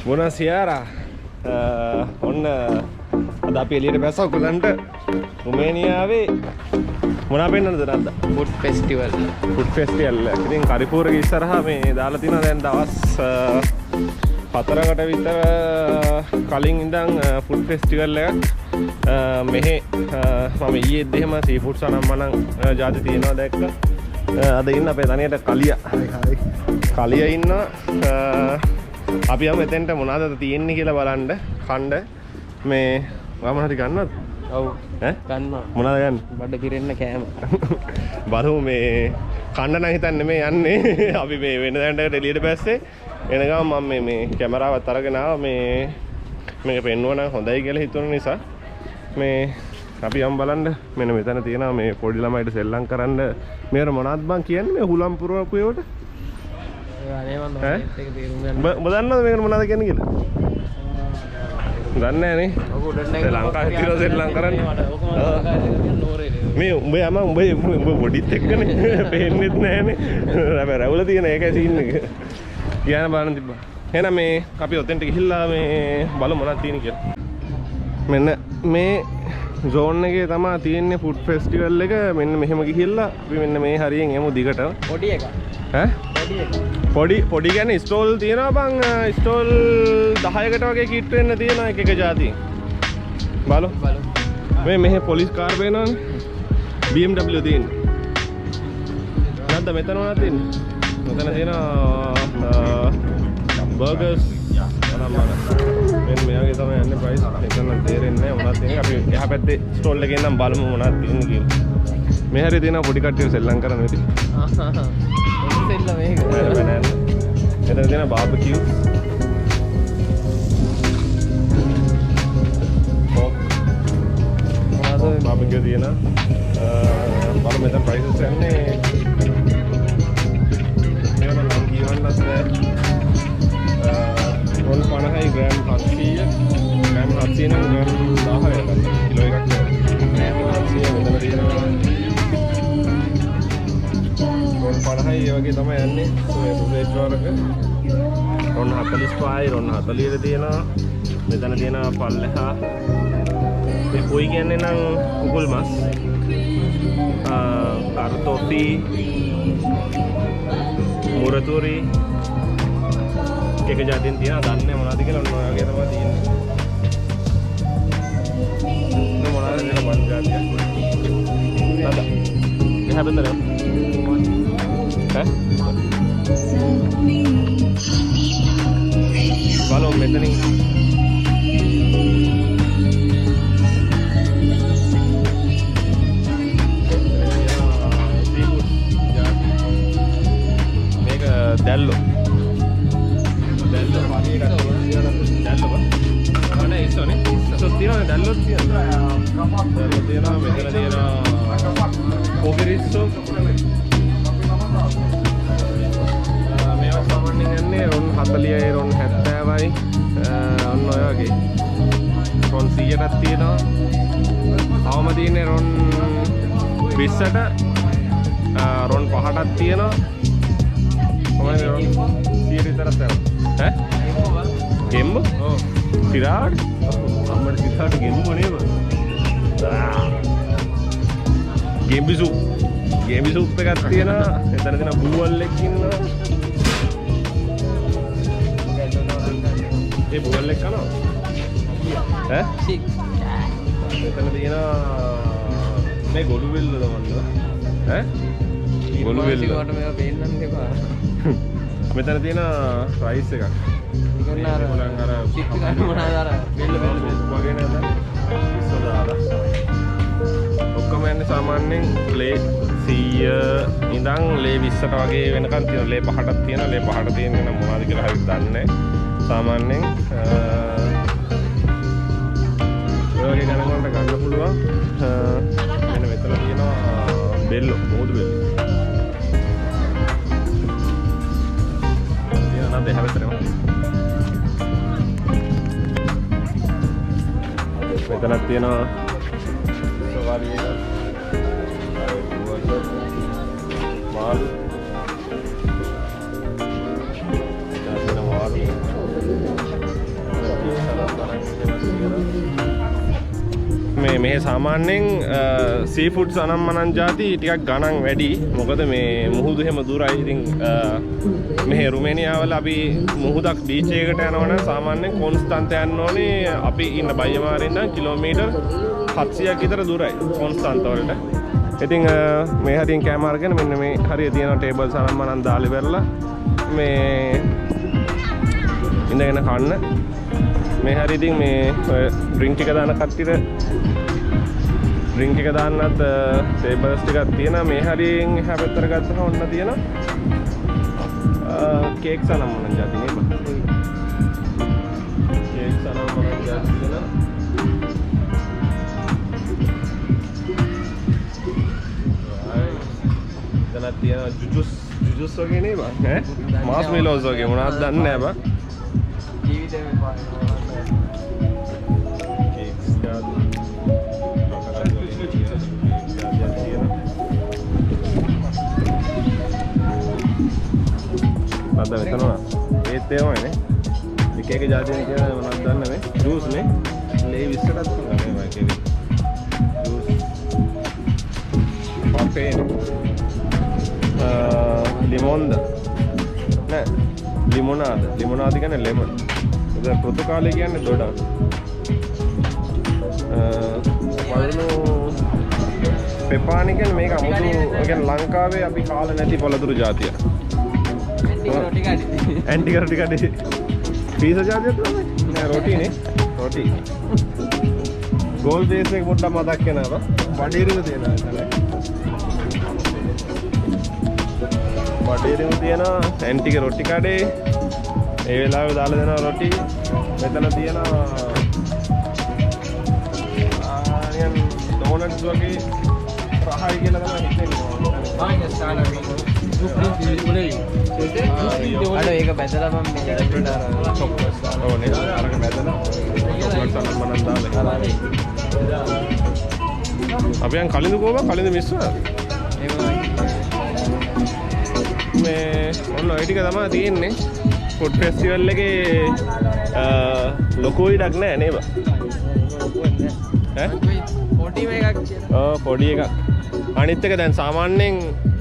Buona sera. ඔන්න අද අපි එළියට බැස්සා ඔයගලන්ට රුමේනියාවේ මොනවා පෙන්නන්නද නැද්ද? Food festival. Food festival. ඉතින් කරිපූරගේ ඉස්සරහා මේ දාලා තිනවා දැන් දවස් 4කට විතර කලින් ඉඳන් ෆුඩ් ෆෙස්ටිවල් එකක්. මෙහි මම ඊයේත් එහෙම සී ෆුඩ්ස් අනම්මනම් ජාති තියෙනවා දැක්කා. අද ඉන්න අපේ තනියට කලියා. කලියා ඉන්නවා. අපි යමු එතෙන්ට මොනවද තියෙන්නේ කියලා බලන්න. කණ්ඩ මේ වම හරි ගන්නවද? ඔව් ඈ ගන්නවා. මොනවද ගන්න? බඩ කිරෙන්න කෑම. බලමු මේ කණ්ඩ නම් හිතන්නේ මේ යන්නේ. අපි මේ වෙන දැනකට එළියට බැස්සේ එනගම මම මේ කැමරාවත් අරගෙන ආවා මේ මේක පෙන්වුවා නම් හොඳයි කියලා හිතුන නිසා මේ අපි යමු බලන්න. මෙන්න මෙතන තියෙනවා මේ පොඩි ළමයිට සෙල්ලම් කරන්න මේකට මොනවද බං කියන්නේ මේ හුලම් පුරවපු ඒවට? අනේ මම ඒක තේරුම් ගන්න. ඔබ දන්නවද මේකට මොනවද කියන්නේ කියලා? දන්නේ නැහැ නේ. ඔක උඩට නැගලා ලංකාවේ කියලා සෙල්ලම් කරන්නේ. මේ උඹ යම උඹ බොඩිත් එක්කනේ පේන්නෙත් නැහනේ. හැබැයි රැවුල තියෙන ඒකයි සීන් එක. ගියාන බලන්න තිබ්බා. එහෙනම් මේ අපි ඔතෙන්ට ගිහිල්ලා මේ බලමු මොනවද තියෙන්නේ කියලා. මෙන්න මේ zone එකේ තමයි තියෙන්නේ ෆුඩ් ෆෙස්ටිවල් එක. මෙන්න මෙහෙම ගිහිල්ලා අපි මෙන්න මේ හරියෙන් යමු දිගට. පොඩි එක. ඈ? පොඩි එක. පොඩි කියන්නේ ස්ටෝල් තියෙනවා බං. ස්ටෝල් 10කට වගේ කිට් වෙන්න තියෙනවා එක එක જાතිය. බලමු. මේ මෙහෙ පොලිස් කාර් පේනවනේ. BMW තියෙන්නේ. නැද්ද මෙතන මොනවද තියෙන්නේ? මෙතන තියෙනවා බර්ගර්ස් මෙන්න මෙයාගේ තමයි යන්නේ ප්‍රයිස්. ඒක නම් තේරෙන්නේ නැහැ මොනවද තියෙන්නේ. අපි එහා පැත්තේ ස්ටෝල් එකේ ඉඳන් බලමු මොනවද තියෙන්නේ කියලා. මේ හැරේ තියෙනවා පොඩි කට්ටිය සෙල්ලම් කරන විදිහ. මේක එතන තියෙන බාබකියු මොනවද බාබකියු තියෙන බලමු මෙතන ප්‍රයිසස් යන්නේ මේවන නම් කියවන්නත් රෝල් 50යි ග්‍රෑම් 700 ග්‍රෑම් 700 නම් ග්‍රෑම් 10යි කිලෝ එකක් ග්‍රෑම් 700 මෙතන තියෙනවා 50යි ඒ වගේ තමයි යන්නේ. මේ සුදේශ වර්ග රොන් 45යි රොන් 40 තියෙනවා. මෙතන තියෙනවා පල්ලෙහා. මේ පොයි කියන්නේ නම් කුකුල් මස්. කාර්තෝපි මුරතුරි එක જાතින් තියෙනවා. දන්නේ මොනවද කියලා ඔන්න ඔය වගේ තමයි තියෙන්නේ. මොනවද කියලා වන් જાතියක්. නේද? එහා බෙන්දලා බලමු මෙතනින් මේක දැල්ලෝ වගේ එකක් දැල්ලෝ බා අනේ ඉස්සෝනේ ඉස්සෝ තියෙනවා දැල්ලෝ තියෙනවා මෙතන තියෙනවා පොගිරිස්සෝ රොන් 40යි රොන් 70යි ඔන්න ඔය වගේ රොන් 100ටත් තියෙනවා. අවම තියෙන්නේ රොන් 20ට රොන් 5ටත් තියෙනවා. කොහොමද රොන් 100 විතරක් තියෙනවා. ඈ? ගෙම්බ? ඔව්. සිරාට? අම්මට සිරාට ගෙම්බ නේද? ගෙම්බි සූප් එකක් තියෙනවා. එතන තියෙන බූවල් එකක් ඉන්නවා. ඒ බෝල් එක කනවා ඈ සික් මෙතන තියෙනවා මේ ගොළු වෙල්ල දවන්න ඈ ගොළු වෙල්ල වට මේවා පේන්නත් එපා මෙතන තියෙන රයිස් එකක් ඉතින් අර සික් ගන්න මොනවාද අර වෙල්ල වගේ නේද ඉස්සදාලා ඔක්කොම යන්නේ සාමාන්‍යයෙන් ලේ 100 ඉඳන් ලේ 20ට වගේ වෙනකන් තියෙනවා. ලේ 5ටක් තියෙනවා. ලේ 5ට තියෙන්නේ නම් මොනවද කියලා හරියට දන්නේ නැහැ. සාමාන්‍යයෙන් ඔය වගේ ගණන් වලට ගන්න පුළුවන්. මෙන්න මෙතන තියෙනවා බෙල්ලෝ මොකද බෙල්ලෝ. තියෙනවා නේද හැබැයි මෙතනක් තියෙනවා සවාරි එක. මාළු සාමාන්‍යයෙන් සී ෆුඩ්ස් අනම්මනම් ಜಾති ටිකක් ගණන් වැඩි. මොකද මේ මුහුදු හැම දුරයි. ඉතින් මෙහි රුමේනියාව වල අපි මුහුදක් බීච් එකකට යනවනම් සාමාන්‍යයෙන් කොන්ස්ටන්ට් යන්න ඕනේ. අපි ඉන්න බයිය මාරේ ඉඳන් කිලෝමීටර් 700ක් විතර දුරයි කොන්ස්ටන්ට් වලට. ඉතින් මේ හරියෙන් කැම අරගෙන මෙන්න මේ හරිය තියෙන ටේබල්ස් අනම්මනම් දාලා ඉවරලා මේ ඉඳගෙන කන්න. මේ හරිය ඉතින් මේ ඩ්‍රින්ක් ටික දාන කට්ටියට ඩ්‍රින්ක් එක දාන්නත් ටේබල්ස් ටිකක් තියෙනවා. මේ හරියෙන් එහා පැත්තට ගත්තම ඔන්න තියෙනවා කේක්ස් අනම්මනම් ಜಾති නේ බා. කේක්ස් අනම්මනම් ಜಾති තියෙනවා. දැන් තියෙනවා ජුජුස් වගේ නේ බා. ඈ මාස් මෙලෝස් වගේ මොනවද දන්නේ නැහැ බා. ජීවිතේම කේක්ස් ಜಾති අද මෙතනවා ඒත් ඒවනේ එක එක જાතියෙන් කියලා මොනවද දන්නේ මේ ජූස් නේ ලේ 20ටත් පුළුවන් මේ වගේ ජූස් පපේ ලිමොන්ද නෑ ලිමොනාද කියන්නේ ලෙමන් ඒක පෘතුකාලේ කියන්නේ දොඩ වලු පෙපානි කියන්නේ මේක අමුතු කියන්නේ ලංකාවේ අපි කාලා නැති පළතුරු జాතිය एंटी रोटी का पीस जाते रोटी ने रोटी गोल बेस एक मोटा मदक के ना बड़ेरी देना बड़ेरी देना एंटी के रोटी काटे ये वेला दाल देना रोटी මෙතන තියෙන डोनट्स වගේ ප්‍රහාරි කියලා තමයි හිතෙන්නේ. අර ඒක බැදලා මම මෙතනට අර චොක්ලට්ස් දාලා ඕනේ. අරක බැදලා චොක්ලට්ස් අනම්මනම් දාලා. අපි යන් කලින්ද කලින්ද මිස් වුණා. මේ ඔන්න ඔය ටික තමයි තියෙන්නේ. ෆුඩ් ෆෙස්ටිවල් එකේ ලොකු ඉඩක් නෑ නේද? ඈ? පොඩි එකක් කියලා. ඔව් පොඩි එකක්. අනිත් එක දැන් සාමාන්‍යයෙන්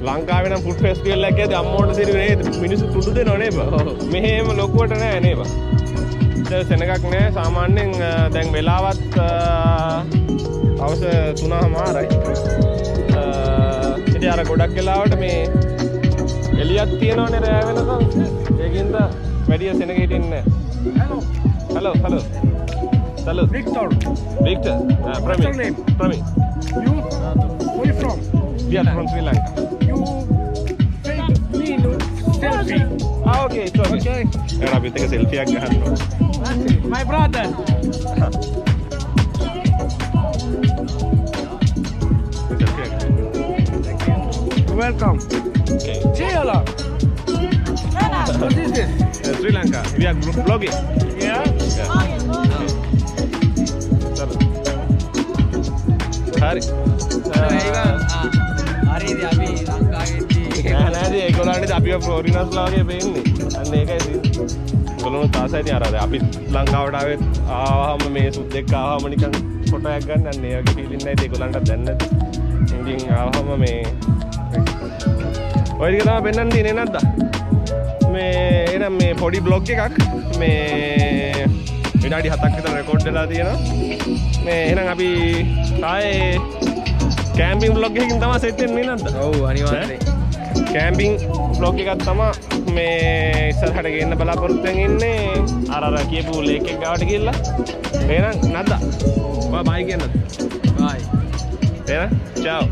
ලංකාවේ නම් ෆුඩ් ෆෙස්ටිවල් එකක් ඇද්දි අම්මෝට සිරි නේද මිනිස්සු තුඩු දෙනව නේද? මෙහෙම ලොකුවට නෑ නේද? දැන් සෙනගක් නෑ සාමාන්‍යයෙන් දැන් වෙලාවත් අවස 3:00මාරයි. ඉතින් අර ගොඩක් වෙලාවට මේ එළියක් තියෙනවනේ රෑ වෙනකම්. ඒකින්ද වැඩි සෙනග හිටින්නේ නෑ. hello hello Victor Premi You? Where you from? We are from Sri Lanka. You take me selfie. Okay, it's okay. Yaar abhi tak selfie ek gahanna. My brother. Welcome. Okay. Cheers. What is this? Sri Lanka. We are vlogging. Yeah. Hari. හරිද අපි ලංකාවේදී නෑ ඒගොල්ලන්ට අපිව ෆ්ලෝරිනස්ලා වගේ පේන්නේ. අන්න ඒකයි තියෙන්නේ. ඒගොල්ලෝ තාසයි ඉතින් අර අපි ලංකාවට ආවම මේ සුද්දෙක් ආවම නිකන් ෆොටෝ එකක් ගන්න අන්න ඒ වගේ ෆීලින් නැහැ ඒගොල්ලන්ට දැන් නැති. ඉතින් ආවම මේ ඔය ටික තමයි පෙන්නන්න තියෙන්නේ නැද්ද? මේ එනම් මේ පොඩි බ්ලොග් එකක් මේ විනාඩි 7ක් විතර රෙකෝඩ් වෙලා තියෙනවා. මේ එහෙනම් අපි ආයේ කැම්පින් බ්ලොග් එකකින් තමයි සෙට් වෙන්නේ නැද්ද? ඔව් අනිවාර්යයෙන්. කැම්පින් බ්ලොග් එකක් තමයි මේ ඉස්සරහට ගෙන්න බලාපොරොත්තු වෙමින් ඉන්නේ. අර කියපු ලේක් එක ගාවට ගිහිල්ලා. එහෙනම් නැද්ද? බයි කියන්නත්. බයි. එහෙනම් චාව්.